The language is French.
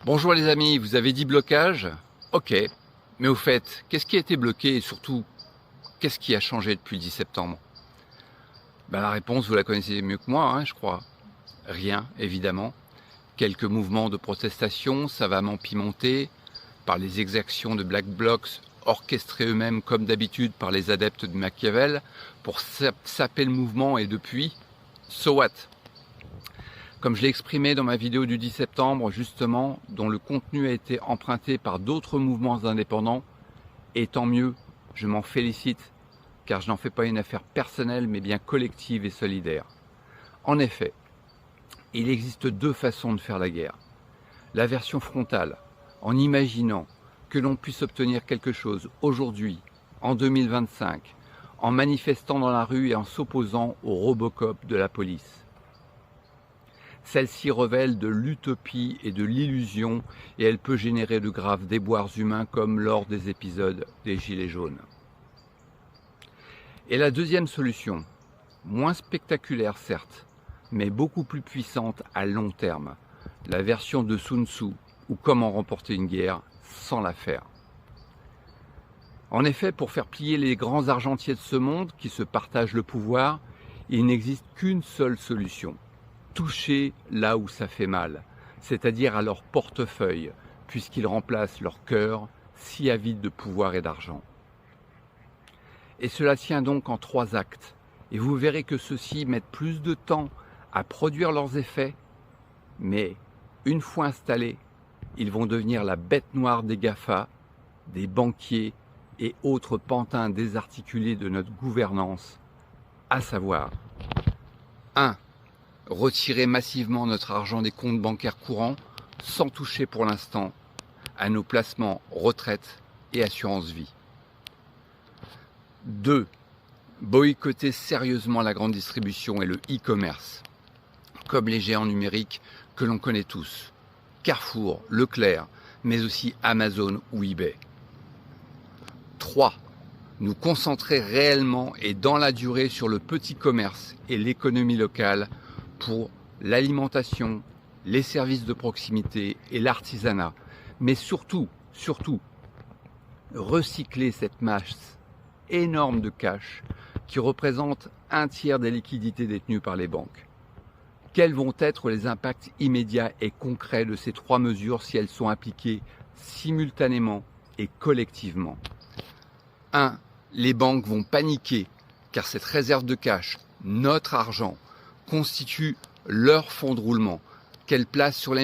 Bonjour les amis, vous avez dit blocage? Ok, mais au fait, qu'est-ce qui a été bloqué et surtout, qu'est-ce qui a changé depuis le 10 septembre? La réponse, vous la connaissez mieux que moi, je crois. Rien, évidemment. Quelques mouvements de protestation savamment pimentés par les exactions de Black Blocs, orchestrés eux-mêmes comme d'habitude par les adeptes de Machiavel, pour saper le mouvement et depuis, so what? Comme je l'ai exprimé dans ma vidéo du 10 septembre, justement, dont le contenu a été emprunté par d'autres mouvements indépendants, et tant mieux, je m'en félicite, car je n'en fais pas une affaire personnelle, mais bien collective et solidaire. En effet, il existe deux façons de faire la guerre. La version frontale, en imaginant que l'on puisse obtenir quelque chose aujourd'hui, en 2025, en manifestant dans la rue et en s'opposant au Robocop de la police. Celle-ci révèle de l'utopie et de l'illusion et elle peut générer de graves déboires humains comme lors des épisodes des Gilets jaunes. Et la deuxième solution, moins spectaculaire certes, mais beaucoup plus puissante à long terme, la version de Sun Tzu ou comment remporter une guerre sans la faire. En effet, pour faire plier les grands argentiers de ce monde qui se partagent le pouvoir, il n'existe qu'une seule solution. Toucher là où ça fait mal, c'est-à-dire à leur portefeuille, puisqu'ils remplacent leur cœur, si avide de pouvoir et d'argent. Et cela tient donc en 3 actes, et vous verrez que ceux-ci mettent plus de temps à produire leurs effets, mais une fois installés, ils vont devenir la bête noire des GAFA, des banquiers et autres pantins désarticulés de notre gouvernance, à savoir 1. Retirer massivement notre argent des comptes bancaires courants sans toucher pour l'instant à nos placements retraite et assurance vie. 2. Boycotter sérieusement la grande distribution et le e-commerce, comme les géants numériques que l'on connaît tous, Carrefour, Leclerc, mais aussi Amazon ou eBay. 3. Nous concentrer réellement et dans la durée sur le petit commerce et l'économie locale pour l'alimentation, les services de proximité et l'artisanat, mais surtout, recycler cette masse énorme de cash qui représente 1/3 des liquidités détenues par les banques. Quels vont être les impacts immédiats et concrets de ces 3 mesures si elles sont appliquées simultanément et collectivement? 1. Les banques vont paniquer car cette réserve de cash, notre argent, constitue leur fonds de roulement qu'elles placent sur les